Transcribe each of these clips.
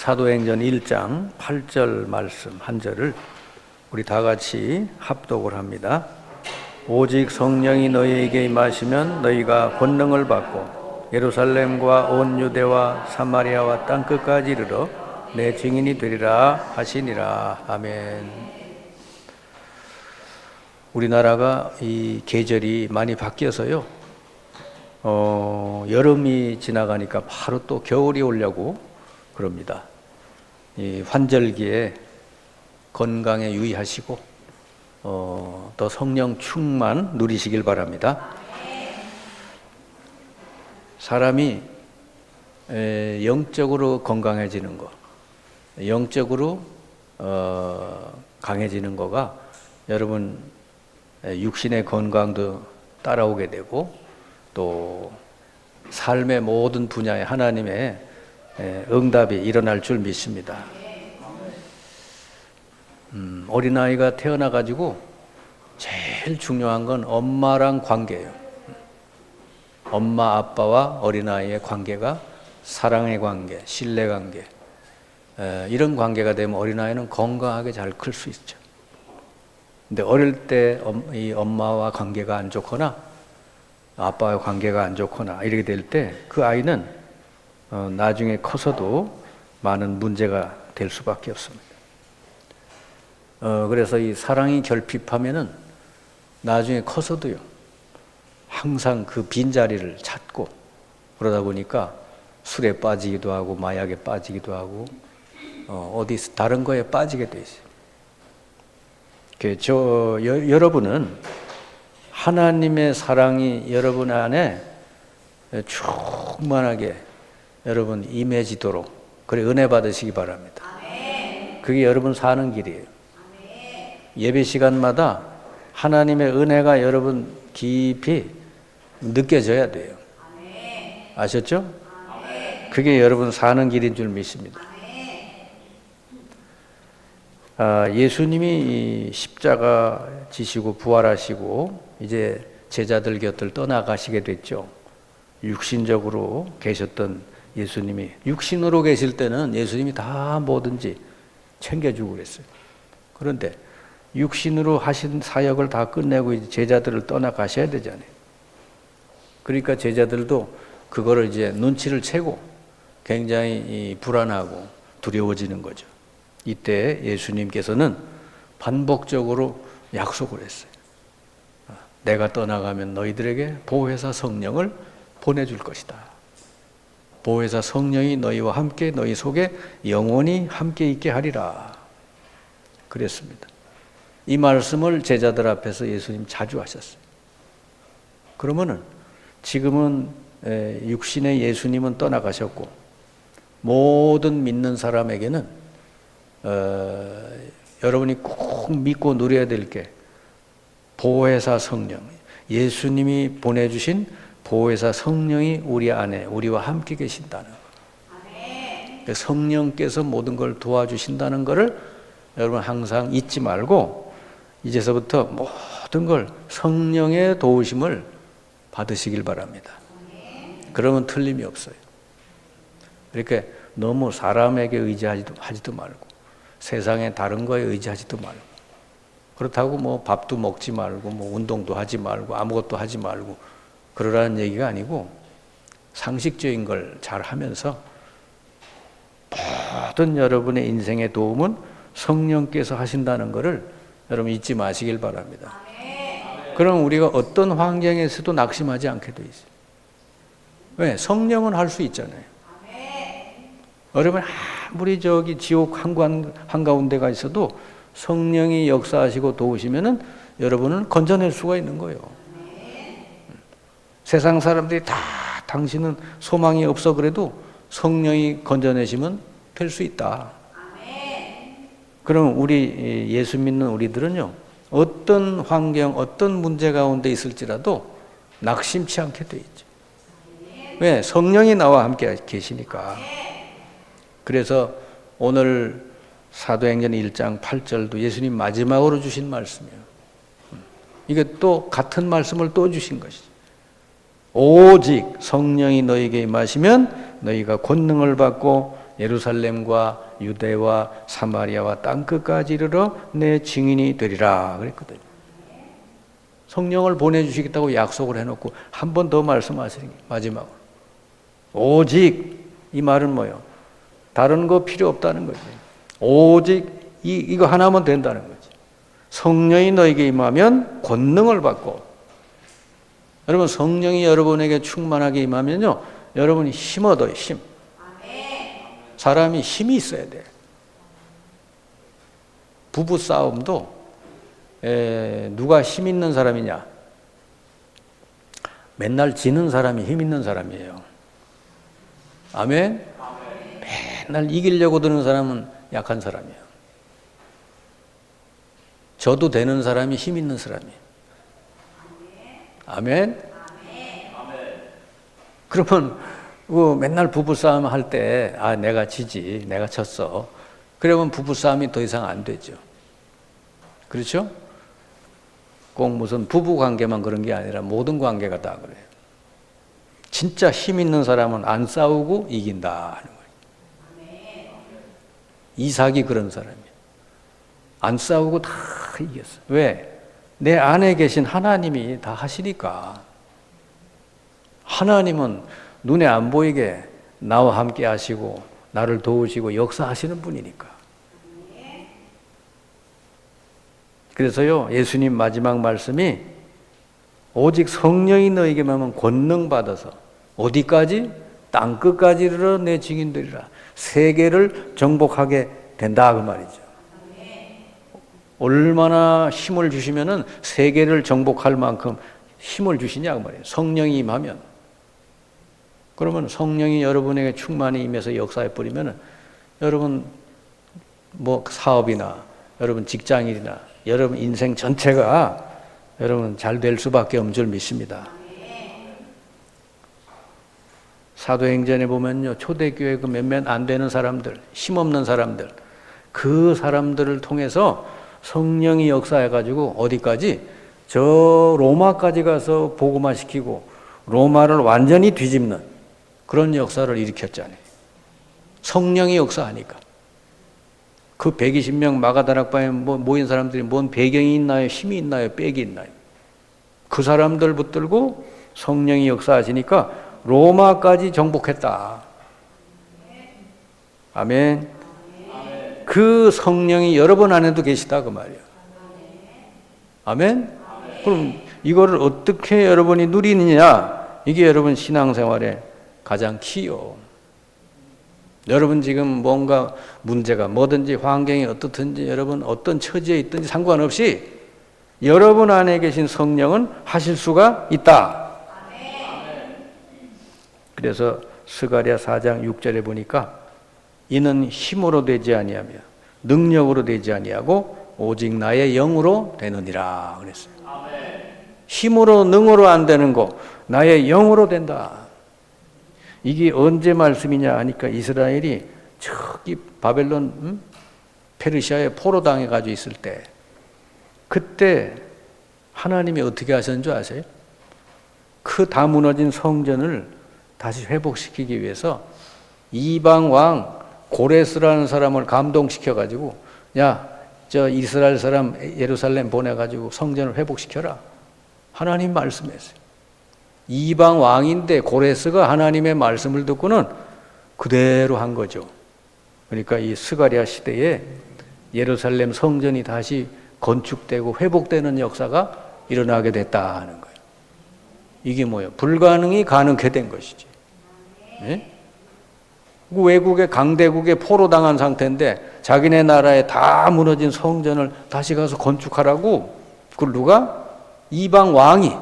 사도행전 1장 8절 말씀 한 절을 우리 다 같이 합독을 합니다. 오직 성령이 너희에게 임하시면 너희가 권능을 받고 예루살렘과 온 유대와 사마리아와 땅끝까지 이르러 내 증인이 되리라 하시니라. 아멘. 우리나라가 이 계절이 많이 바뀌어서요. 여름이 지나가니까 바로 또 겨울이 오려고 그럽니다. 이 환절기에 건강에 유의하시고 또 성령 충만 누리시길 바랍니다. 사람이 영적으로 건강해지는 것, 영적으로 강해지는 거가 여러분 육신의 건강도 따라오게 되고 또 삶의 모든 분야에 하나님의 응답이 일어날 줄 믿습니다. 어린아이가 태어나가지고 제일 중요한 건 엄마랑 관계예요. 엄마, 아빠와 어린아이의 관계가 사랑의 관계, 신뢰 관계, 이런 관계가 되면 어린아이는 건강하게 잘 클 수 있죠. 근데 어릴 때 이 엄마와 관계가 안 좋거나 아빠와 관계가 안 좋거나 이렇게 될 때 그 아이는 나중에 커서도 많은 문제가 될 수밖에 없습니다. 그래서 이 사랑이 결핍하면은 나중에 커서도요, 항상 그 빈자리를 찾고 그러다 보니까 술에 빠지기도 하고 마약에 빠지기도 하고 어디 다른 거에 빠지게 돼 있어요. 여러분은 하나님의 사랑이 여러분 안에 충만하게 여러분 임해지도록 그래 은혜 받으시기 바랍니다. 그게 여러분 사는 길이에요. 예배 시간마다 하나님의 은혜가 여러분 깊이 느껴져야 돼요. 아셨죠? 그게 여러분 사는 길인 줄 믿습니다. 예수님이 십자가 지시고 부활하시고 이제 제자들 곁을 떠나가시게 됐죠. 육신적으로 계셨던 예수님이 육신으로 계실 때는 예수님이 다 뭐든지 챙겨주고 그랬어요. 그런데 육신으로 하신 사역을 다 끝내고 이제 제자들을 떠나가셔야 되잖아요. 그러니까 제자들도 그거를 이제 눈치를 채고 굉장히 불안하고 두려워지는 거죠. 이때 예수님께서는 반복적으로 약속을 했어요. 내가 떠나가면 너희들에게 보혜사 성령을 보내줄 것이다. 보혜사 성령이 너희와 함께 너희 속에 영원히 함께 있게 하리라. 그랬습니다. 이 말씀을 제자들 앞에서 예수님 자주 하셨어요. 그러면은 지금은 육신의 예수님은 떠나가셨고 모든 믿는 사람에게는 여러분이 꼭 믿고 누려야 될 게 보혜사 성령, 예수님이 보내주신 보혜사 성령이 우리 안에 우리와 함께 계신다는 거. 성령께서 모든 걸 도와주신다는 것을 여러분 항상 잊지 말고 이제서부터 모든 걸 성령의 도우심을 받으시길 바랍니다. 그러면 틀림이 없어요. 이렇게 너무 사람에게 의지하지도 말고 세상의 다른 거에 의지하지도 말고 그렇다고 뭐 밥도 먹지 말고 뭐 운동도 하지 말고 아무것도 하지 말고 그러라는 얘기가 아니고 상식적인 걸 잘 하면서 모든 여러분의 인생의 도움은 성령께서 하신다는 것을 여러분 잊지 마시길 바랍니다. 그럼 우리가 어떤 환경에서도 낙심하지 않게 돼 있어요. 왜? 성령은 할 수 있잖아요. 여러분 아무리 저기 지옥 한가운데가 있어도 성령이 역사하시고 도우시면은 여러분은 건져낼 수가 있는 거예요. 세상 사람들이 다 당신은 소망이 없어 그래도 성령이 건져내시면 될 수 있다. 그럼 우리 예수 믿는 우리들은요, 어떤 환경, 어떤 문제 가운데 있을지라도 낙심치 않게 돼 있죠. 왜? 성령이 나와 함께 계시니까. 그래서 오늘 사도행전 1장 8절도 예수님 마지막으로 주신 말씀이에요. 이게 또 같은 말씀을 또 주신 것이죠. 오직 성령이 너희에게 임하시면 너희가 권능을 받고 예루살렘과 유대와 사마리아와 땅끝까지 이르러 내 증인이 되리라 그랬거든요. 성령을 보내주시겠다고 약속을 해놓고 한 번 더 말씀하시는 게 마지막으로. 오직 이 말은 뭐예요? 다른 거 필요 없다는 거지. 오직 이거 하나면 된다는 거지. 성령이 너에게 임하면 권능을 받고, 여러분 성령이 여러분에게 충만하게 임하면요, 여러분이 힘 얻어요. 힘. 사람이 힘이 있어야 돼. 부부 싸움도 누가 힘 있는 사람이냐? 맨날 지는 사람이 힘 있는 사람이에요. 아멘? 맨날 이기려고 드는 사람은 약한 사람이에요. 저도 되는 사람이 힘 있는 사람이에요. 아멘? 그러면 맨날 부부싸움 할 때 내가 지지, 내가 졌어. 그러면 부부싸움이 더 이상 안 되죠. 그렇죠? 꼭 무슨 부부관계만 그런 게 아니라 모든 관계가 다 그래요. 진짜 힘 있는 사람은 안 싸우고 이긴다 하는 거예요. 이삭이 그런 사람이에요. 안 싸우고 다 이겼어요. 왜? 내 안에 계신 하나님이 다 하시니까. 하나님은 눈에 안 보이게 나와 함께 하시고 나를 도우시고 역사하시는 분이니까. 그래서요, 예수님 마지막 말씀이 오직 성령이 너에게만 하면 권능 받아서 어디까지? 땅끝까지 이르러 내 증인되리라. 세계를 정복하게 된다 그 말이죠. 얼마나 힘을 주시면은 세계를 정복할 만큼 힘을 주시냐 그 말이에요. 성령이 임하면. 그러면 성령이 여러분에게 충만히 임해서 역사해 버리면은 여러분 뭐 사업이나 여러분 직장이나 여러분 인생 전체가 여러분 잘 될 수밖에 없는 줄 믿습니다. 사도행전에 보면요, 초대교회 그 몇몇 안 되는 사람들, 힘없는 사람들, 그 사람들을 통해서 성령이 역사해가지고 어디까지? 저 로마까지 가서 복음화 시키고 로마를 완전히 뒤집는 그런 역사를 일으켰잖아요. 성령이 역사하니까. 그 120명 마가다락방에 모인 사람들이 뭔 배경이 있나요? 힘이 있나요? 빽이 있나요? 그 사람들 붙들고 성령이 역사하시니까 로마까지 정복했다. 아멘. 그 성령이 여러분 안에도 계시다 그 말이에요. 아멘. 그럼 이거를 어떻게 여러분이 누리느냐? 이게 여러분 신앙생활의 가장 키요. 여러분 지금 뭔가 문제가 뭐든지 환경이 어떻든지 여러분 어떤 처지에 있든지 상관없이 여러분 안에 계신 성령은 하실 수가 있다. 그래서 스가랴 4장 6절에 보니까 이는 힘으로 되지 아니하며 능력으로 되지 아니하고 오직 나의 영으로 되느니라 그랬어요. 힘으로 능으로 안 되는 거 나의 영으로 된다. 이게 언제 말씀이냐 하니까 이스라엘이 저기 바벨론 페르시아에 포로 당해가지고 있을 때 그때 하나님이 어떻게 하셨는 줄 아세요? 그 다 무너진 성전을 다시 회복시키기 위해서 이방 왕 고레스라는 사람을 감동시켜가지고 저 이스라엘 사람 예루살렘 보내가지고 성전을 회복시켜라. 하나님 말씀했어요. 이방 왕인데 고레스가 하나님의 말씀을 듣고는 그대로 한 거죠. 그러니까 이 스가랴 시대에 예루살렘 성전이 다시 건축되고 회복되는 역사가 일어나게 됐다 하는 거예요. 이게 뭐예요? 불가능이 가능케 된 것이지. 네? 외국의 강대국에 포로당한 상태인데 자기네 나라에 다 무너진 성전을 다시 가서 건축하라고 그걸 누가? 이방 왕이.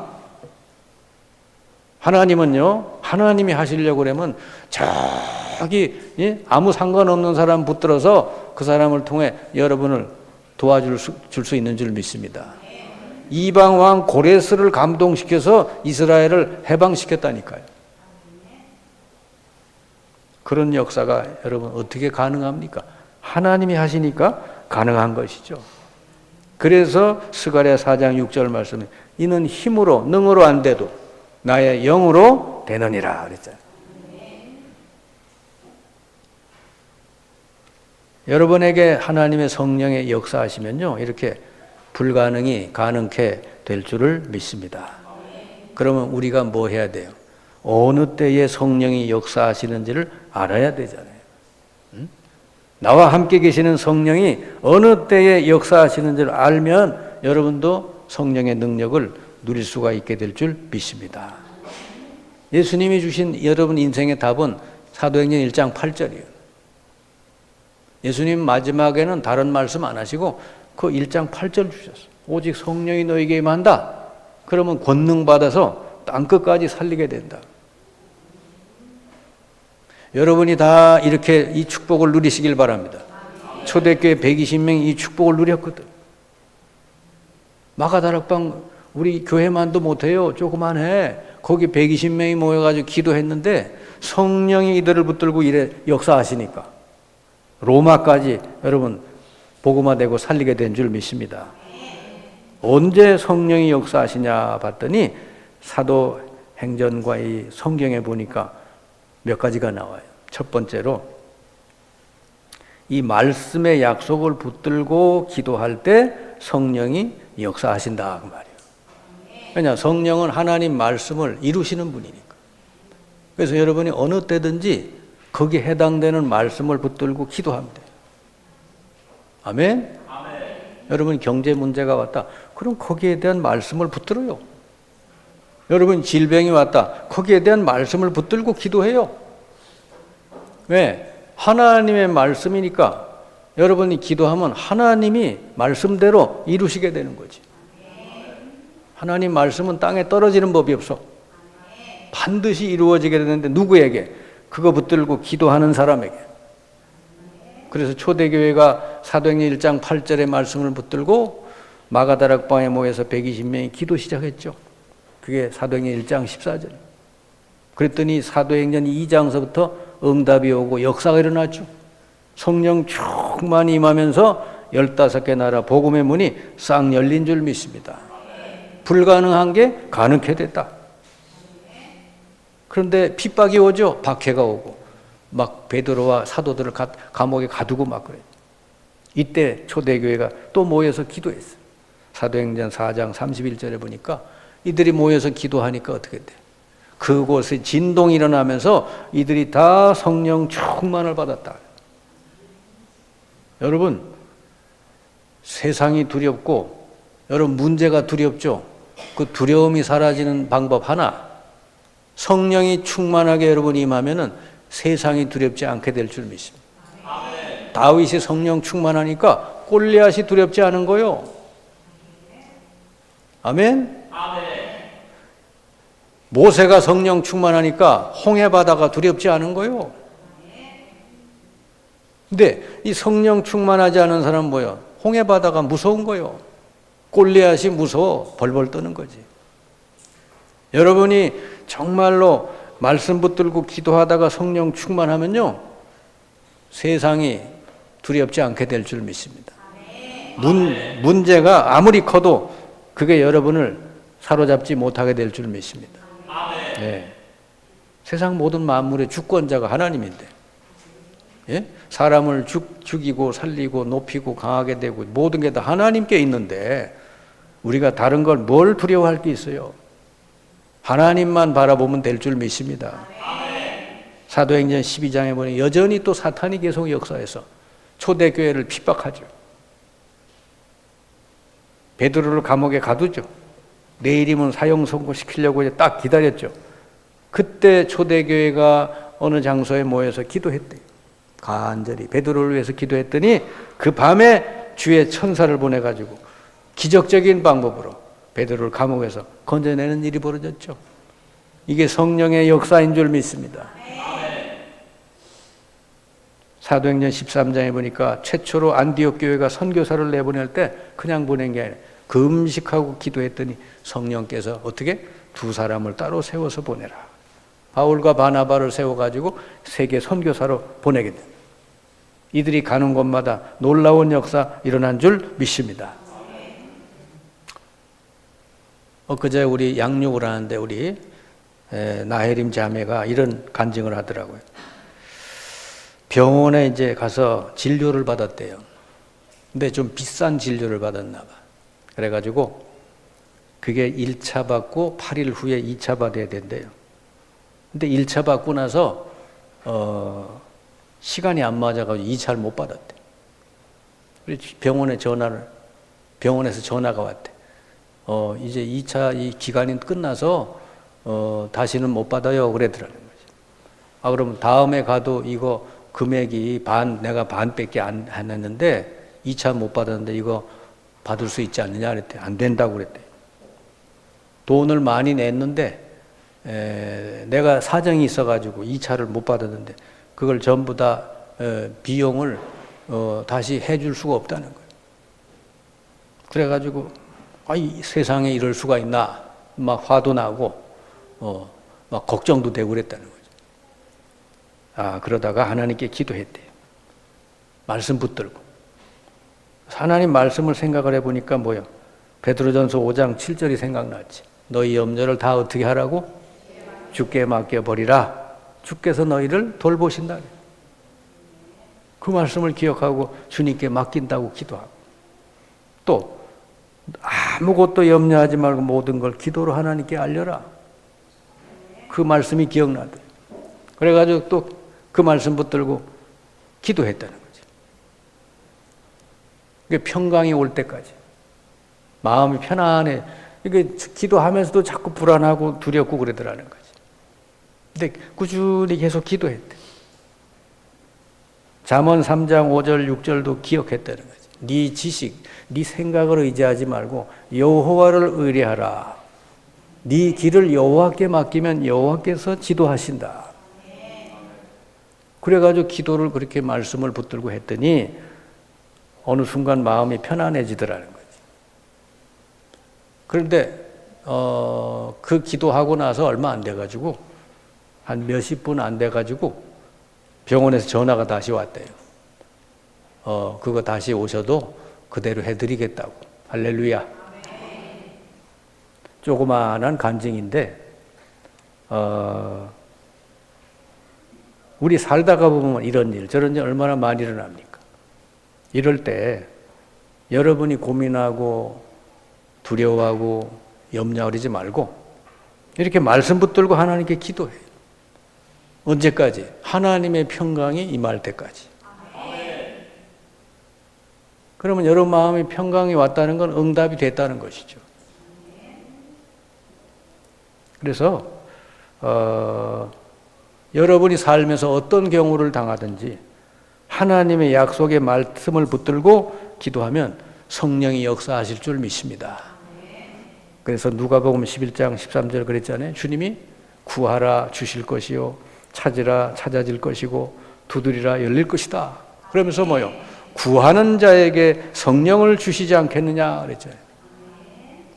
하나님은요, 하나님이 하시려고 그러면 자기 아무 상관없는 사람 붙들어서 그 사람을 통해 여러분을 도와줄 수 있는 줄 믿습니다. 이방 왕 고레스를 감동시켜서 이스라엘을 해방시켰다니까요. 그런 역사가 여러분 어떻게 가능합니까? 하나님이 하시니까 가능한 것이죠. 그래서 스가랴 4장 6절 말씀에 이는 힘으로 능으로 안 돼도 나의 영으로 되느니라 그랬잖아요. 여러분에게 하나님의 성령의 역사하시면요, 이렇게 불가능이 가능케 될 줄을 믿습니다. 그러면 우리가 뭐 해야 돼요? 어느 때에 성령이 역사하시는지를 알아야 되잖아요. 응? 나와 함께 계시는 성령이 어느 때에 역사하시는지를 알면 여러분도 성령의 능력을 누릴 수가 있게 될 줄 믿습니다. 예수님이 주신 여러분 인생의 답은 사도행전 1장 8절이에요. 예수님 마지막에는 다른 말씀 안 하시고 그 1장 8절 주셨어요. 오직 성령이 너에게 임한다. 그러면 권능 받아서 땅끝까지 살리게 된다. 여러분이 다 이렇게 이 축복을 누리시길 바랍니다. 초대교회 120명이 이 축복을 누렸거든. 마가다락방 우리 교회만도 못해요. 조그만해. 거기 120명이 모여가지고 기도했는데 성령이 이들을 붙들고 이래 역사하시니까 로마까지 여러분 복음화되고 살리게 된 줄 믿습니다. 언제 성령이 역사하시냐 봤더니 사도행전과 이 성경에 보니까 몇 가지가 나와요. 첫 번째로 이 말씀의 약속을 붙들고 기도할 때 성령이 역사하신다 그 말이에요. 왜냐, 성령은 하나님 말씀을 이루시는 분이니까. 그래서 여러분이 어느 때든지 거기에 해당되는 말씀을 붙들고 기도하면 돼요. 아멘? 아멘. 여러분 경제 문제가 왔다. 그럼 거기에 대한 말씀을 붙들어요. 여러분 질병이 왔다. 거기에 대한 말씀을 붙들고 기도해요. 왜? 하나님의 말씀이니까 여러분이 기도하면 하나님이 말씀대로 이루시게 되는 거지. 하나님 말씀은 땅에 떨어지는 법이 없어. 반드시 이루어지게 되는데 누구에게? 그거 붙들고 기도하는 사람에게. 그래서 초대교회가 사도행전 1장 8절의 말씀을 붙들고 마가다락방에 모여서 120명이 기도 시작했죠. 그게 사도행전 1장 14절. 그랬더니 사도행전 2장서부터 응답이 오고 역사가 일어났죠. 성령 충만히 임하면서 15개 나라 복음의 문이 싹 열린 줄 믿습니다. 불가능한 게 가능케 됐다. 그런데 핍박이 오죠. 박해가 오고 막 베드로와 사도들을 감옥에 가두고 막 그래요. 이때 초대교회가 또 모여서 기도했어요. 사도행전 4장 31절에 보니까 이들이 모여서 기도하니까 어떻게 돼? 그곳에 진동이 일어나면서 이들이 다 성령 충만을 받았다. 여러분 세상이 두렵고 여러분 문제가 두렵죠. 그 두려움이 사라지는 방법 하나, 성령이 충만하게 여러분이 임하면은 세상이 두렵지 않게 될 줄 믿습니다. 아멘. 다윗이 성령 충만하니까 골리앗이 두렵지 않은 거요. 아멘. 아멘. 모세가 성령 충만하니까 홍해 바다가 두렵지 않은 거요. 근데 이 성령 충만하지 않은 사람은 뭐요? 홍해 바다가 무서운 거요. 골리앗이 무서워 벌벌 떠는 거지. 여러분이 정말로 말씀 붙들고 기도하다가 성령 충만하면요 세상이 두렵지 않게 될 줄 믿습니다. 문제가 아무리 커도 그게 여러분을 사로잡지 못하게 될 줄 믿습니다. 네. 세상 모든 만물의 주권자가 하나님인데, 예? 사람을 죽이고 살리고 높이고 강하게 되고 모든 게 다 하나님께 있는데 우리가 다른 걸 뭘 두려워할 게 있어요? 하나님만 바라보면 될 줄 믿습니다. 사도행전 12장에 보니 여전히 또 사탄이 계속 역사해서 초대교회를 핍박하죠. 베드로를 감옥에 가두죠. 내일이면 사형 선고시키려고 이제 딱 기다렸죠. 그때 초대교회가 어느 장소에 모여서 기도했대요. 간절히 베드로를 위해서 기도했더니 그 밤에 주의 천사를 보내가지고 기적적인 방법으로 베드로를 감옥에서 건져내는 일이 벌어졌죠. 이게 성령의 역사인 줄 믿습니다. 사도행전 13장에 보니까 최초로 안디옥 교회가 선교사를 내보낼 때 그냥 보낸 게 아니라 금식하고 기도했더니 성령께서 어떻게? 두 사람을 따로 세워서 보내라. 바울과 바나바를 세워가지고 세계 선교사로 보내게 됩니다. 이들이 가는 곳마다 놀라운 역사 일어난 줄 믿습니다. 엊그제 우리 양육을 하는데 우리 나혜림 자매가 이런 간증을 하더라고요. 병원에 이제 가서 진료를 받았대요. 근데 좀 비싼 진료를 받았나 봐. 그래가지고 그게 1차 받고 8일 후에 2차 받아야 된대요. 근데 1차 받고 나서 시간이 안 맞아가지고 2차를 못 받았대. 병원에서 전화가 왔대. 이제 2차 이 기간이 끝나서 다시는 못 받아요. 그러더라는 거지. 아, 그러면 다음에 가도 이거 금액이 내가 반밖에 안 했는데 2차 못 받았는데 이거 받을 수 있지 않느냐 그랬대. 안 된다고 그랬대. 돈을 많이 냈는데 내가 사정이 있어가지고 2차를 못 받았는데 그걸 전부 다 비용을 다시 해줄 수가 없다는 거예요. 그래가지고 이 세상에 이럴 수가 있나 막 화도 나고 막 걱정도 되고 그랬다는 거죠. 그러다가 하나님께 기도했대요. 말씀 붙들고. 하나님 말씀을 생각을 해보니까 뭐요? 베드로전서 5장 7절이 생각났지. 너희 염려를 다 어떻게 하라고? 주께 맡겨버리라. 주께서 너희를 돌보신다. 그 말씀을 기억하고 주님께 맡긴다고 기도하고, 또 아무것도 염려하지 말고 모든 걸 기도로 하나님께 알려라. 그 말씀이 기억나더라. 그래가지고 또 그 말씀 붙들고 기도했다는 거지. 이게 평강이 올 때까지 마음이 편안해. 이게 기도하면서도 자꾸 불안하고 두렵고 그러더라는 거지. 근데 꾸준히 계속 기도했대. 잠언 3장 5절 6절도 기억했다는 거지. 네 지식, 네 생각을 의지하지 말고 여호와를 의뢰하라. 네 길을 여호와께 맡기면 여호와께서 지도하신다. 그래가지고 기도를 그렇게 말씀을 붙들고 했더니 어느 순간 마음이 편안해지더라는 거지. 그런데 그 기도하고 나서 얼마 안 돼가지고 한 몇십 분 안 돼가지고 병원에서 전화가 다시 왔대요. 그거 다시 오셔도 그대로 해드리겠다고. 할렐루야. 조그마한 간증인데 우리 살다가 보면 이런 일 저런 일 얼마나 많이 일어납니까? 이럴 때 여러분이 고민하고 두려워하고 염려하지 말고 이렇게 말씀 붙들고 하나님께 기도해요. 언제까지? 하나님의 평강이 임할 때까지. 그러면 여러분 마음에 평강이 왔다는 건 응답이 됐다는 것이죠. 그래서 여러분이 살면서 어떤 경우를 당하든지 하나님의 약속의 말씀을 붙들고 기도하면 성령이 역사하실 줄 믿습니다. 그래서 누가복음 11장 13절 그랬잖아요. 주님이 구하라 주실 것이요 찾으라 찾아질 것이고 두드리라 열릴 것이다. 그러면서 뭐요? 구하는 자에게 성령을 주시지 않겠느냐 그랬잖아요.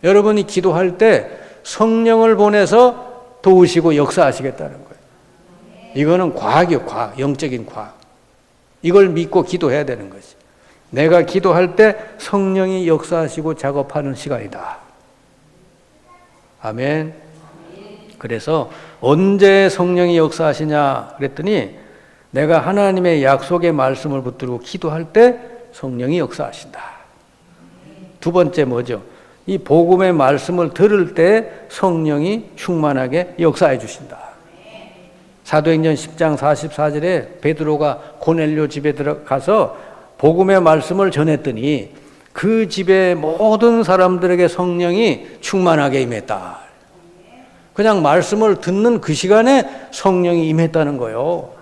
여러분이 기도할 때 성령을 보내서 도우시고 역사하시겠다는 거예요. 이거는 과학이요, 과학, 영적인 과학. 이걸 믿고 기도해야 되는 거지. 내가 기도할 때 성령이 역사하시고 작업하는 시간이다. 아멘. 그래서 언제 성령이 역사하시냐 그랬더니 내가 하나님의 약속의 말씀을 붙들고 기도할 때 성령이 역사하신다. 두 번째 뭐죠? 이 복음의 말씀을 들을 때 성령이 충만하게 역사해 주신다. 사도행전 10장 44절에 베드로가 고넬료 집에 들어가서 복음의 말씀을 전했더니 그 집의 모든 사람들에게 성령이 충만하게 임했다. 그냥 말씀을 듣는 그 시간에 성령이 임했다는 거예요.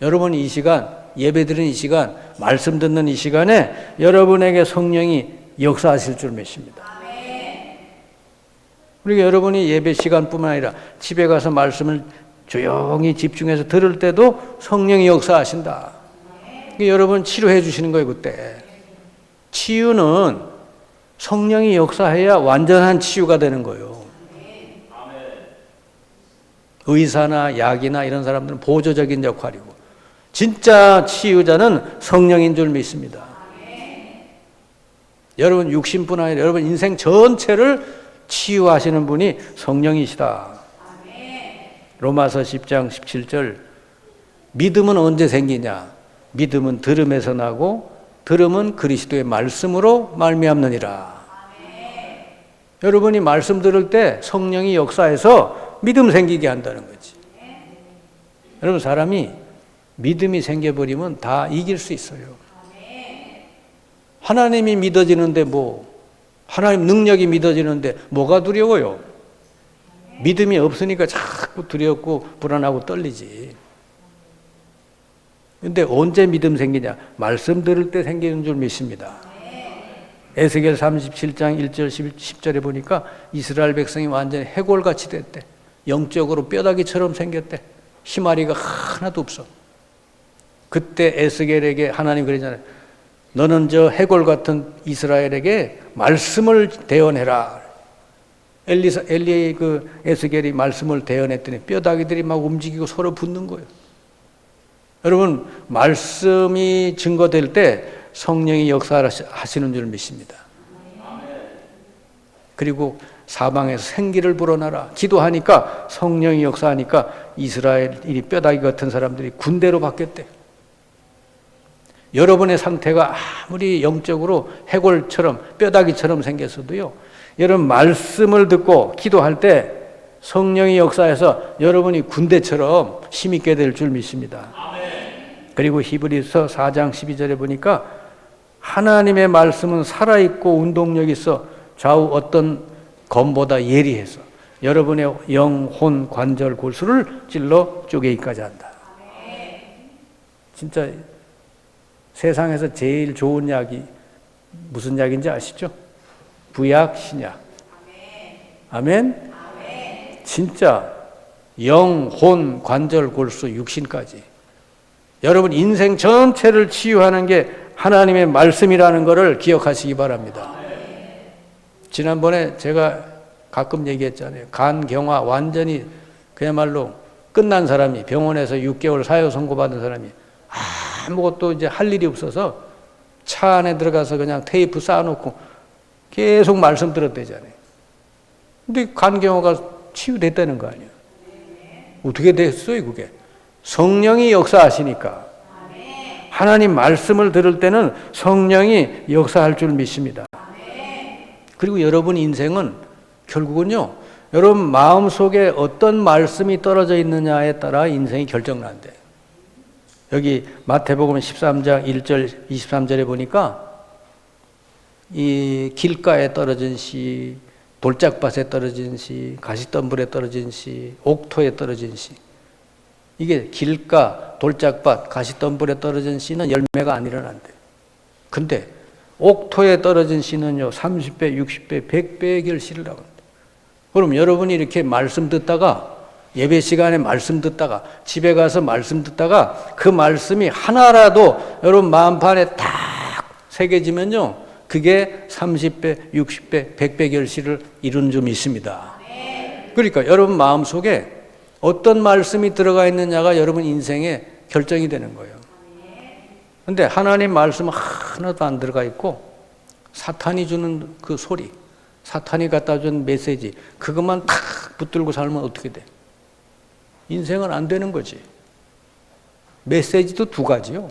여러분 이 시간, 예배 드리는 이 시간, 말씀 듣는 이 시간에 여러분에게 성령이 역사하실 줄 믿습니다. 그러니까 여러분이 예배 시간뿐만 아니라 집에 가서 말씀을 조용히 집중해서 들을 때도 성령이 역사하신다. 그러니까 여러분 치료해 주시는 거예요, 그때. 치유는 성령이 역사해야 완전한 치유가 되는 거예요. 의사나 약이나 이런 사람들은 보조적인 역할이고 진짜 치유자는 성령인 줄 믿습니다. 여러분 육신뿐 아니라 여러분 인생 전체를 치유하시는 분이 성령이시다. 로마서 10장 17절 믿음은 언제 생기냐? 믿음은 들음에서 나고 들음은 그리스도의 말씀으로 말미암느니라. 여러분이 말씀 들을 때 성령이 역사해서 믿음 생기게 한다는 거지. 여러분, 사람이 믿음이 생겨버리면 다 이길 수 있어요. 하나님이 믿어지는데 하나님 능력이 믿어지는데 뭐가 두려워요? 믿음이 없으니까 자꾸 두렵고 불안하고 떨리지. 근데 언제 믿음 생기냐? 말씀 들을 때 생기는 줄 믿습니다. 에스겔 37장 1절 10절에 보니까 이스라엘 백성이 완전히 해골같이 됐대. 영적으로 뼈다귀처럼 생겼대. 희마리가 하나도 없어. 그때 에스겔에게 하나님 그러잖아요. 너는 저 해골 같은 이스라엘에게 말씀을 대언해라. 에스겔이 말씀을 대언했더니 뼈다귀들이 막 움직이고 서로 붙는 거예요. 여러분, 말씀이 증거될 때 성령이 역사하시는 줄 믿습니다. 그리고 사방에서 생기를 불어넣어라. 기도하니까 성령이 역사하니까 이스라엘이 뼈다귀 같은 사람들이 군대로 바뀌었대. 여러분의 상태가 아무리 영적으로 해골처럼 뼈다귀처럼 생겼어도요, 여러분 말씀을 듣고 기도할 때 성령이 역사해서 여러분이 군대처럼 힘있게 될 줄 믿습니다. 그리고 히브리서 4장 12절에 보니까 하나님의 말씀은 살아있고 운동력 있어 좌우 어떤 검보다 예리해서 여러분의 영, 혼, 관절, 골수를 찔러 쪼개기까지 한다. 진짜 세상에서 제일 좋은 약이 무슨 약인지 아시죠? 구약, 신약. 아멘? 진짜 영, 혼, 관절, 골수, 육신까지 여러분 인생 전체를 치유하는 게 하나님의 말씀이라는 것을 기억하시기 바랍니다. 지난번에 제가 가끔 얘기했잖아요. 간경화 완전히 그야말로 끝난 사람이 병원에서 6개월 사형 선고받은 사람이 아무것도 이제 할 일이 없어서 차 안에 들어가서 그냥 테이프 쌓아놓고 계속 말씀 들었대잖아요. 근데 간경화가 치유됐다는 거 아니에요. 어떻게 됐어요 그게? 성령이 역사하시니까. 하나님 말씀을 들을 때는 성령이 역사할 줄 믿습니다. 그리고 여러분 인생은 결국은요, 여러분 마음속에 어떤 말씀이 떨어져 있느냐에 따라 인생이 결정난대. 여기 마태복음 13장 1절 23절에 보니까 이 길가에 떨어진 씨, 돌짝밭에 떨어진 씨, 가시덤불에 떨어진 씨, 옥토에 떨어진 씨. 이게 길가, 돌짝밭, 가시덤불에 떨어진 씨는 열매가 안 일어난대. 근데 옥토에 떨어진 씨는요 30배, 60배, 100배의 결실을 나간대. 그럼 여러분이 이렇게 말씀 듣다가 예배 시간에 말씀 듣다가 집에 가서 말씀 듣다가 그 말씀이 하나라도 여러분 마음판에 딱 새겨지면요 그게 30배, 60배, 100배 결실을 이룬 점 있습니다. 그러니까 여러분 마음속에 어떤 말씀이 들어가 있느냐가 여러분 인생의 결정이 되는 거예요. 근데 하나님 말씀은 하나도 안 들어가 있고 사탄이 주는 그 소리, 사탄이 갖다 준 메시지 그것만 탁 붙들고 살면 어떻게 돼? 인생은 안 되는 거지. 메시지도 두 가지요.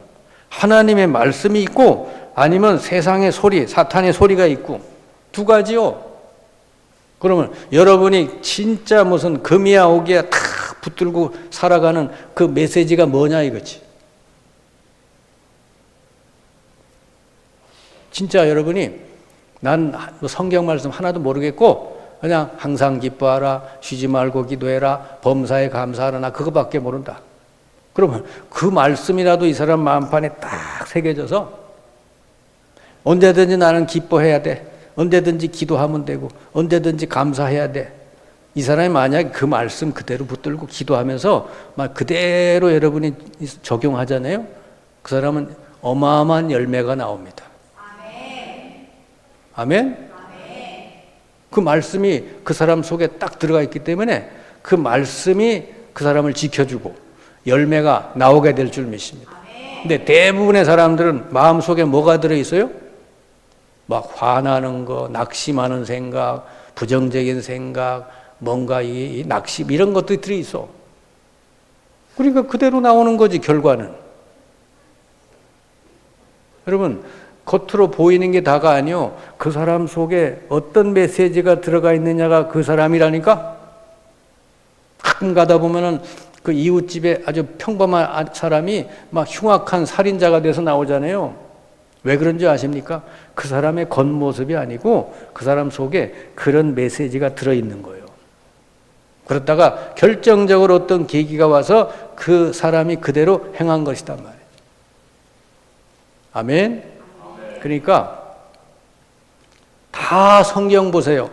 하나님의 말씀이 있고 아니면 세상의 소리, 사탄의 소리가 있고 두 가지요. 그러면 여러분이 진짜 무슨 금이야 오기야 탁 붙들고 살아가는 그 메시지가 뭐냐 이거지. 진짜 여러분이 난 성경 말씀 하나도 모르겠고 그냥 항상 기뻐하라, 쉬지 말고 기도해라, 범사에 감사하라 나 그거밖에 모른다. 그러면 그 말씀이라도 이 사람 마음판에 딱 새겨져서 언제든지 나는 기뻐해야 돼. 언제든지 기도하면 되고 언제든지 감사해야 돼. 이 사람이 만약에 그 말씀 그대로 붙들고 기도하면서 막 그대로 여러분이 적용하잖아요. 그 사람은 어마어마한 열매가 나옵니다. 아멘? 그 말씀이 그 사람 속에 딱 들어가 있기 때문에 그 말씀이 그 사람을 지켜주고 열매가 나오게 될 줄 믿습니다. 근데 대부분의 사람들은 마음속에 뭐가 들어있어요? 막 화나는 거, 낙심하는 생각, 부정적인 생각, 뭔가 이 낙심 이런 것들이 들어있어. 그러니까 그대로 나오는 거지, 결과는. 여러분, 겉으로 보이는 게 다가 아니요. 그 사람 속에 어떤 메시지가 들어가 있느냐가 그 사람이라니까? 가끔 가다 보면은 그 이웃집에 아주 평범한 사람이 막 흉악한 살인자가 돼서 나오잖아요. 왜 그런지 아십니까? 그 사람의 겉모습이 아니고 그 사람 속에 그런 메시지가 들어있는 거예요. 그렇다가 결정적으로 어떤 계기가 와서 그 사람이 그대로 행한 것이단 말이에요. 아멘? 그러니까 다 성경 보세요.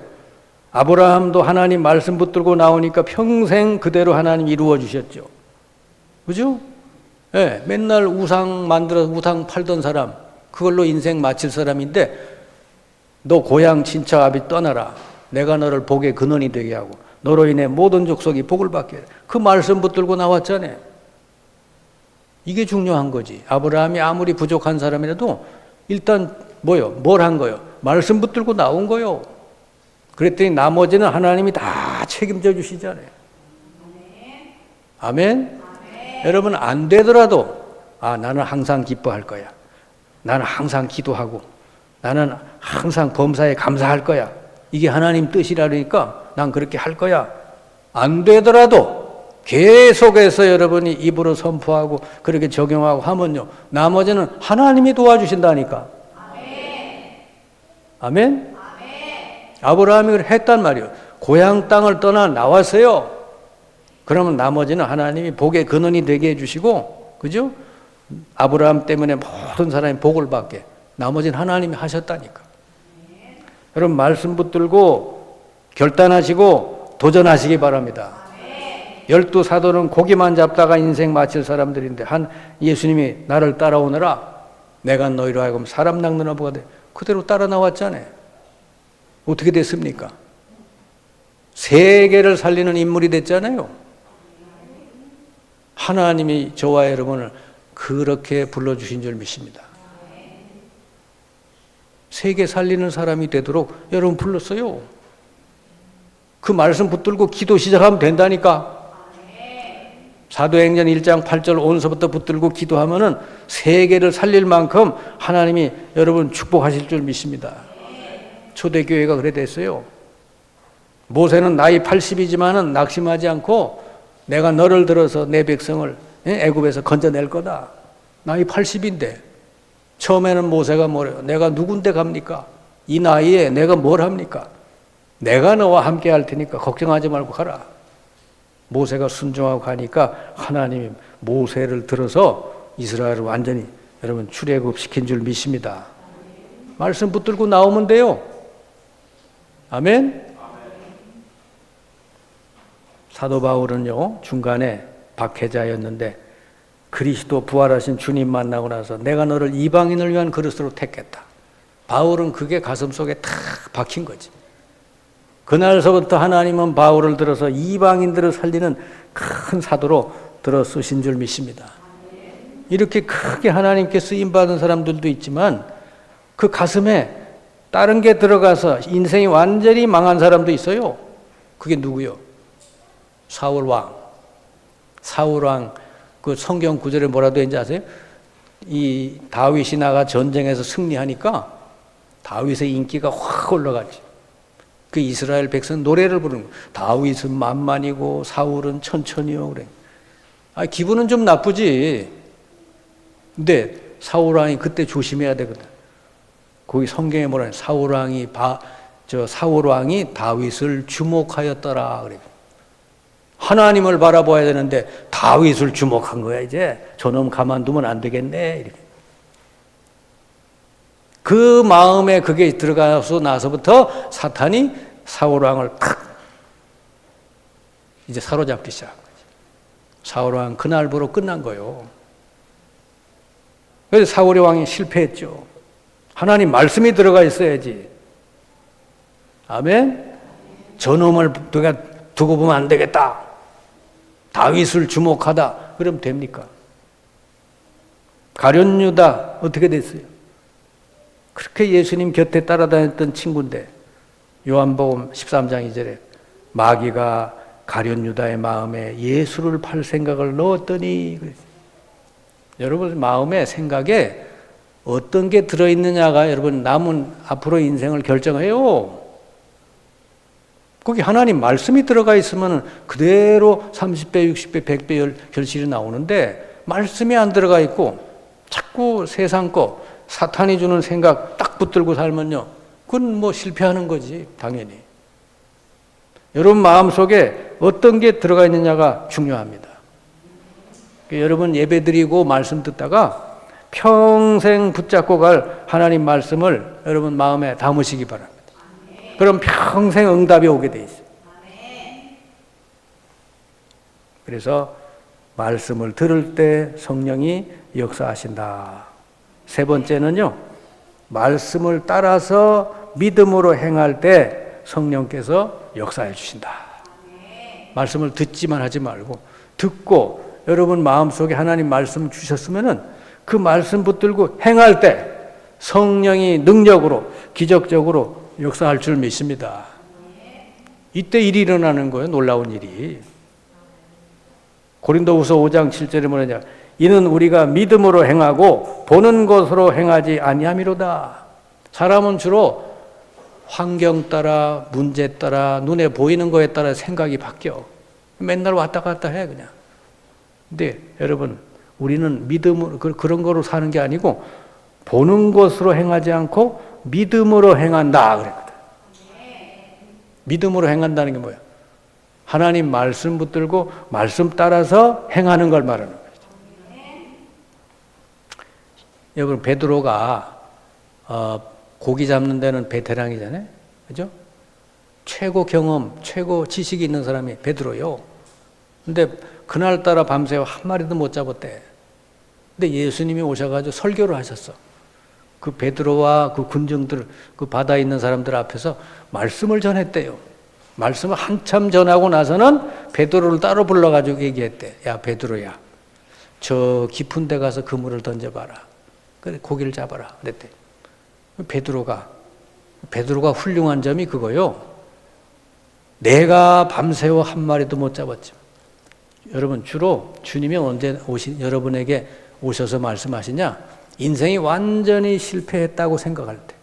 아브라함도 하나님 말씀 붙들고 나오니까 평생 그대로 하나님 이루어 주셨죠. 그죠? 네, 맨날 우상 만들어서 우상 팔던 사람, 그걸로 인생 마칠 사람인데, 너 고향 친척 아비 떠나라. 내가 너를 복의 근원이 되게 하고 너로 인해 모든 족속이 복을 받게 해. 그 말씀 붙들고 나왔잖아요. 이게 중요한 거지. 아브라함이 아무리 부족한 사람이라도 일단 뭘 한 거요? 말씀 붙들고 나온 거요. 그랬더니 나머지는 하나님이 다 책임져 주시잖아요. 아멘? 아멘. 여러분, 안 되더라도 나는 항상 기뻐할 거야. 나는 항상 기도하고 나는 항상 범사에 감사할 거야. 이게 하나님 뜻이라니까 난 그렇게 할 거야. 안 되더라도 계속해서 여러분이 입으로 선포하고 그렇게 적용하고 하면요, 나머지는 하나님이 도와주신다니까. 아멘? 아멘? 아브라함이 했단 말이에요. 고향 땅을 떠나 나왔어요. 그러면 나머지는 하나님이 복의 근원이 되게 해주시고, 그죠? 아브라함 때문에 모든 사람이 복을 받게 나머지는 하나님이 하셨다니까. 여러분, 말씀 붙들고 결단하시고 도전하시기 바랍니다. 12사도는 고기만 잡다가 인생 마칠 사람들인데 예수님이 나를 따라오너라. 내가 너희로 하여금 사람 낚는 어부가 돼. 그대로 따라 나왔잖아요. 어떻게 됐습니까? 세계를 살리는 인물이 됐잖아요. 하나님이 저와 여러분을 그렇게 불러주신 줄 믿습니다. 세계 살리는 사람이 되도록 여러분 불렀어요. 그 말씀 붙들고 기도 시작하면 된다니까. 사도행전 1장 8절 온서부터 붙들고 기도하면은 세계를 살릴 만큼 하나님이 여러분 축복하실 줄 믿습니다. 초대교회가 그래 됐어요. 모세는 나이 80이지만은 낙심하지 않고 내가 너를 들어서 내 백성을 애굽에서 건져낼 거다. 나이 80인데 처음에는 모세가 뭐래요? 내가 누군데 갑니까? 이 나이에 내가 뭘 합니까? 내가 너와 함께 할 테니까 걱정하지 말고 가라. 모세가 순종하고 가니까 하나님이 모세를 들어서 이스라엘을 완전히 여러분 출애굽시킨 줄 믿습니다. 말씀 붙들고 나오면 돼요. 아멘? 사도 바울은요, 중간에 박해자였는데 그리스도 부활하신 주님 만나고 나서 내가 너를 이방인을 위한 그릇으로 택했다. 바울은 그게 가슴속에 탁 박힌 거지. 그날서부터 하나님은 바울을 들어서 이방인들을 살리는 큰 사도로 들어 쓰신 줄 믿습니다. 이렇게 크게 하나님께 쓰임받은 사람들도 있지만 그 가슴에 다른 게 들어가서 인생이 완전히 망한 사람도 있어요. 그게 누구요? 사울 왕. 사울 왕, 그 성경 구절에 뭐라도 했는지 아세요? 이 다윗이 나가 전쟁에서 승리하니까 다윗의 인기가 확 올라갔지. 그 이스라엘 백성 노래를 부르는 거예요. 다윗은 만만이고 사울은 천천히요. 그래. 기분은 좀 나쁘지. 근데 사울 왕이 그때 조심해야 되거든. 거기 성경에 뭐라 해? 사울 왕이 다윗을 주목하였더라. 그래. 하나님을 바라봐야 되는데 다윗을 주목한 거야. 이제 저놈 가만두면 안 되겠네. 이렇게. 그 마음에 그게 들어가서 나서부터 사탄이 사울 왕을 탁 이제 사로잡기 시작한 거지. 사울 왕 그날부로 끝난 거예요. 그래서 사울 왕이 실패했죠. 하나님 말씀이 들어가 있어야지. 아멘? 저놈을 내가 두고 보면 안 되겠다. 다윗을 주목하다. 그럼 됩니까? 가룟 유다 어떻게 됐어요? 그렇게 예수님 곁에 따라다녔던 친구인데 요한복음 13장 2절에 마귀가 가룟 유다의 마음에 예수를 팔 생각을 넣었더니, 여러분 마음에 생각에 어떤 게 들어있느냐가 여러분 남은 앞으로의 인생을 결정해요. 거기 하나님 말씀이 들어가 있으면 그대로 30배, 60배, 100배 결실이 나오는데 말씀이 안 들어가 있고 자꾸 세상 거 사탄이 주는 생각 딱 붙들고 살면요, 그건 뭐 실패하는 거지 당연히. 여러분 마음속에 어떤 게 들어가 있느냐가 중요합니다. 여러분 예배드리고 말씀 듣다가 평생 붙잡고 갈 하나님 말씀을 여러분 마음에 담으시기 바랍니다. 그럼 평생 응답이 오게 돼 있어요. 그래서 말씀을 들을 때 성령이 역사하신다. 세 번째는요, 말씀을 따라서 믿음으로 행할 때 성령께서 역사해 주신다. 말씀을 듣지만 하지 말고 듣고 여러분 마음속에 하나님 말씀 주셨으면은 그 말씀 붙들고 행할 때 성령이 능력으로 기적적으로 역사할 줄 믿습니다. 이때 일이 일어나는 거예요. 놀라운 일이. 고린도후서 5장 7절에 뭐냐면 이는 우리가 믿음으로 행하고 보는 것으로 행하지 아니함이로다. 사람은 주로 환경 따라 문제 따라 눈에 보이는 거에 따라 생각이 바뀌어. 맨날 왔다 갔다 해 그냥. 근데 여러분 우리는 믿음으로 그런 거로 사는 게 아니고 보는 것으로 행하지 않고 믿음으로 행한다 그랬거든. 믿음으로 행한다는 게 뭐야? 하나님 말씀 붙들고 말씀 따라서 행하는 걸 말하는 거죠. 여러분 베드로가 고기 잡는 데는 베테랑이잖아요. 그죠? 최고 경험, 최고 지식이 있는 사람이 베드로요. 근데 그날따라 밤새 한 마리도 못 잡았대. 근데 예수님이 오셔가지고 설교를 하셨어. 그 베드로와 그 군중들, 그 바다에 있는 사람들 앞에서 말씀을 전했대요. 말씀을 한참 전하고 나서는 베드로를 따로 불러가지고 얘기했대. 야 베드로야, 저 깊은 데 가서 그물을 던져봐라. 그래 고기를 잡아라. 그랬대. 베드로가 훌륭한 점이 그거요. 내가 밤새워 한 마리도 못 잡았지. 여러분 주로 주님이 언제 여러분에게 오셔서 말씀하시냐? 인생이 완전히 실패했다고 생각할 때,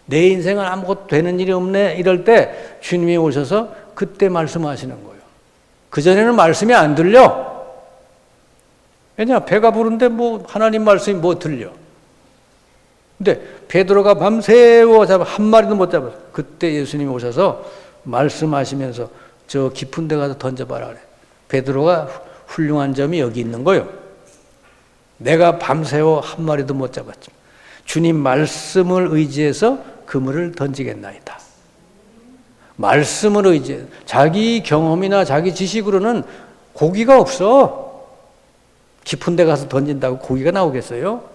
내 인생은 아무것도 되는 일이 없네 이럴 때 주님이 오셔서 그때 말씀하시는 거예요. 그전에는 말씀이 안 들려. 왜냐? 배가 부른데 뭐 하나님 말씀이 뭐 들려. 근데 베드로가 밤새워 한 마리도 못 잡았어. 그때 예수님이 오셔서 말씀하시면서 저 깊은 데 가서 던져봐라 그래. 베드로가 훌륭한 점이 여기 있는 거예요. 내가 밤새워 한 마리도 못 잡았지. 주님 말씀을 의지해서 그물을 던지겠나이다. 말씀을 의지해. 자기 경험이나 자기 지식으로는 고기가 없어. 깊은 데 가서 던진다고 고기가 나오겠어요?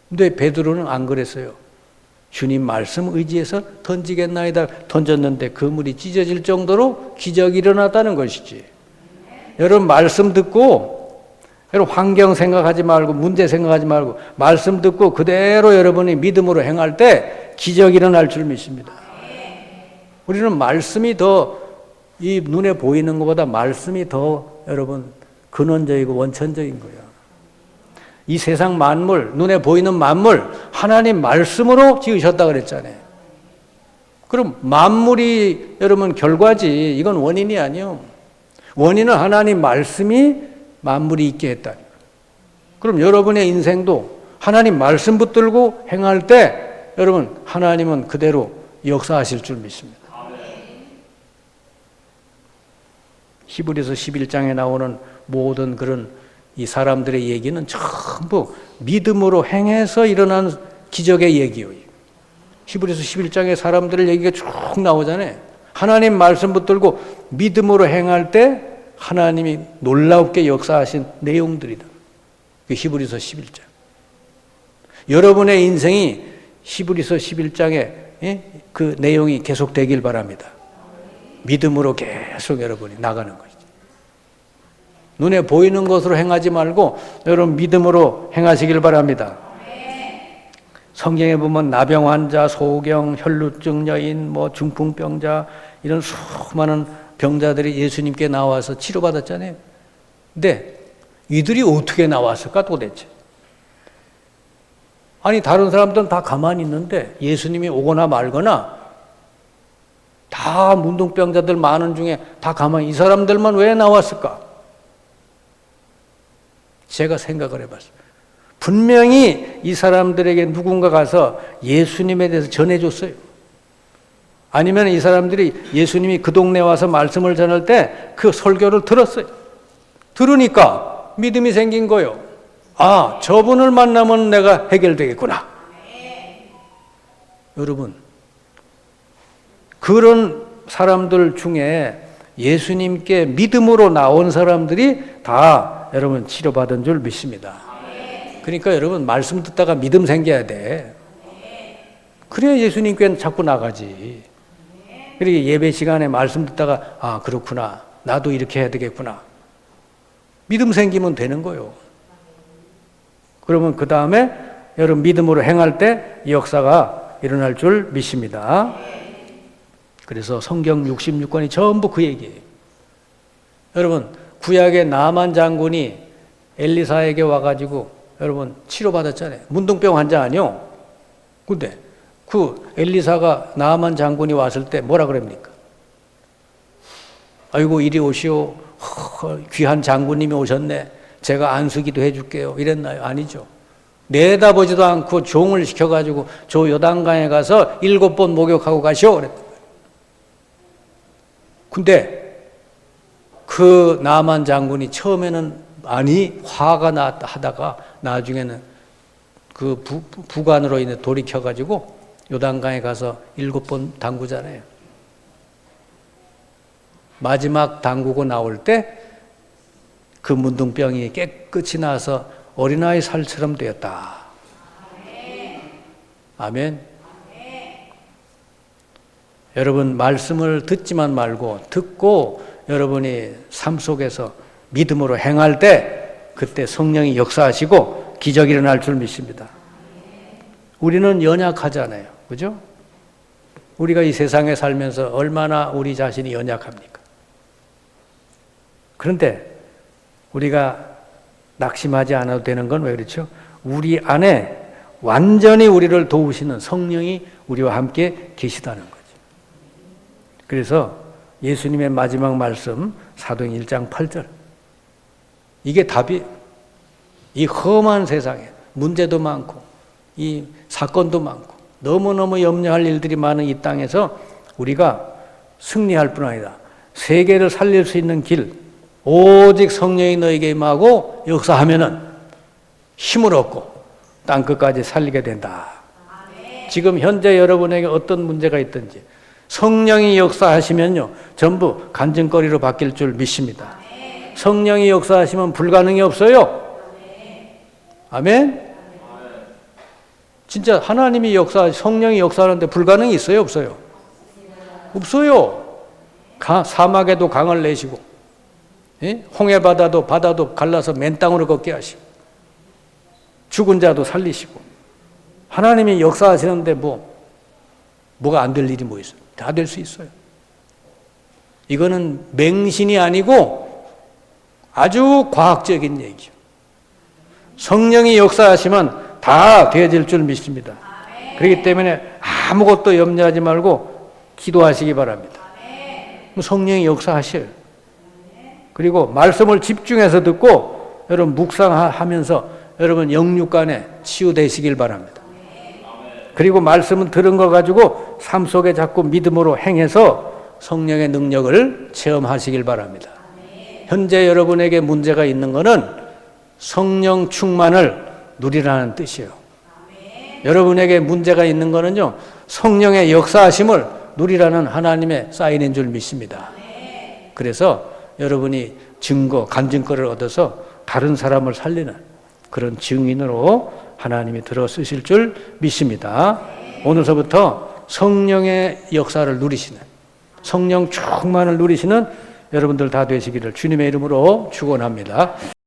근데 베드로는 안 그랬어요. 주님 말씀 의지해서 던지겠나이다. 던졌는데 그물이 찢어질 정도로 기적이 일어났다는 것이지. 여러분 말씀 듣고 여러분 환경 생각하지 말고 문제 생각하지 말고 말씀 듣고 그대로 여러분이 믿음으로 행할 때 기적이 일어날 줄 믿습니다. 우리는 말씀이 더 이 눈에 보이는 것보다 말씀이 더 여러분 근원적이고 원천적인 거예요. 이 세상 만물, 눈에 보이는 만물 하나님 말씀으로 지으셨다 그랬잖아요. 그럼 만물이 여러분 결과지 이건 원인이 아니요. 원인은 하나님 말씀이 만물이 있게 했다. 그럼 여러분의 인생도 하나님 말씀 붙들고 행할 때 여러분 하나님은 그대로 역사하실 줄 믿습니다. 히브리서 11장에 나오는 모든 그런 이 사람들의 얘기는 전부 믿음으로 행해서 일어난 기적의 얘기예요. 히브리서 11장에 사람들의 얘기가 쭉 나오잖아요. 하나님 말씀 붙들고 믿음으로 행할 때 하나님이 놀랍게 역사하신 내용들이다. 그 히브리서 11장. 여러분의 인생이 히브리서 11장에 그 내용이 계속되길 바랍니다. 믿음으로 계속 여러분이 나가는 것이죠. 눈에 보이는 것으로 행하지 말고 여러분 믿음으로 행하시길 바랍니다. 성경에 보면 나병 환자, 소경, 혈루증 여인, 뭐 중풍병자 이런 수많은 병자들이 예수님께 나와서 치료받았잖아요. 근데 이들이 어떻게 나왔을까 도대체? 아니 다른 사람들은 다 가만히 있는데 예수님이 오거나 말거나 다 문둥병자들 많은 중에 다 가만히 이 사람들만 왜 나왔을까? 제가 생각을 해봤어요. 분명히 이 사람들에게 누군가 가서 예수님에 대해서 전해줬어요. 아니면 이 사람들이 예수님이 그 동네 와서 말씀을 전할 때 그 설교를 들었어요. 들으니까 믿음이 생긴 거예요. 아, 저분을 만나면 내가 해결되겠구나. 여러분, 그런 사람들 중에 예수님께 믿음으로 나온 사람들이 다 여러분 치료받은 줄 믿습니다. 그러니까 여러분 말씀 듣다가 믿음 생겨야 돼. 그래야 예수님께 자꾸 나가지. 그리고 예배 시간에 말씀 듣다가 아 그렇구나. 나도 이렇게 해야 되겠구나. 믿음 생기면 되는 거예요. 그러면 그 다음에 여러분 믿음으로 행할 때 이 역사가 일어날 줄 믿습니다. 그래서 성경 66권이 전부 그 얘기예요. 여러분 구약의 나만 장군이 엘리사에게 와가지고 여러분 치료받았잖아요. 문둥병 환자 아니요. 근데 그 엘리사가 나만 장군이 왔을 때 뭐라 그럽니까? 아이고 이리 오시오. 귀한 장군님이 오셨네. 제가 안수기도 해줄게요. 이랬나요? 아니죠. 내다보지도 않고 종을 시켜가지고 저 요단강에 가서 7번 목욕하고 가시오. 그랬다. 근데 그 나만 장군이 처음에는 아니 화가 났다 하다가 나중에는 그 부관으로 인해 돌이켜가지고 요단강에 가서 7번 담그잖아요. 마지막 담그고 나올 때 그 문둥병이 깨끗이 나서 어린아이 살처럼 되었다. 아멘. 여러분 말씀을 듣지만 말고 듣고 여러분이 삶 속에서 믿음으로 행할 때 그때 성령이 역사하시고 기적이 일어날 줄 믿습니다. 우리는 연약하잖아요. 그죠? 우리가 이 세상에 살면서 얼마나 우리 자신이 연약합니까? 그런데 우리가 낙심하지 않아도 되는 건 왜 그렇죠? 우리 안에 완전히 우리를 도우시는 성령이 우리와 함께 계시다는 거죠. 그래서 예수님의 마지막 말씀 사도행 1장 8절 이게 답이 이 험한 세상에 문제도 많고 이 사건도 많고 너무너무 염려할 일들이 많은 이 땅에서 우리가 승리할 뿐 아니라 세계를 살릴 수 있는 길 오직 성령이 너에게 임하고 역사하면은 힘을 얻고 땅끝까지 살리게 된다. 지금 현재 여러분에게 어떤 문제가 있든지 성령이 역사하시면요 전부 간증거리로 바뀔 줄 믿습니다. 성령이 역사하시면 불가능이 없어요. 아멘. 진짜 하나님이 성령이 역사하는데 불가능이 있어요 없어요? 없어요. 사막에도 강을 내시고 홍해 바다도 갈라서 맨 땅으로 걷게 하시고 죽은 자도 살리시고 하나님이 역사하시는데 뭐가 안 될 일이 뭐 있어요? 다 될 수 있어요. 이거는 맹신이 아니고 아주 과학적인 얘기죠. 성령이 역사하시면 다 되어질 줄 믿습니다. 그렇기 때문에 아무것도 염려하지 말고 기도하시기 바랍니다. 성령이 역사하셔요. 그리고 말씀을 집중해서 듣고 여러분 묵상하면서 여러분 영육간에 치유되시길 바랍니다. 그리고 말씀은 들은 거 가지고 삶 속에 자꾸 믿음으로 행해서 성령의 능력을 체험하시길 바랍니다. 현재 여러분에게 문제가 있는 것은 성령 충만을 누리라는 뜻이에요. 여러분에게 문제가 있는 것은요 성령의 역사하심을 누리라는 하나님의 사인인 줄 믿습니다. 그래서 여러분이 간증거를 얻어서 다른 사람을 살리는 그런 증인으로 하나님이 들어 쓰실 줄 믿습니다. 오늘서부터 성령의 역사를 누리시는 성령 충만을 누리시는 여러분들 다 되시기를 주님의 이름으로 축원합니다.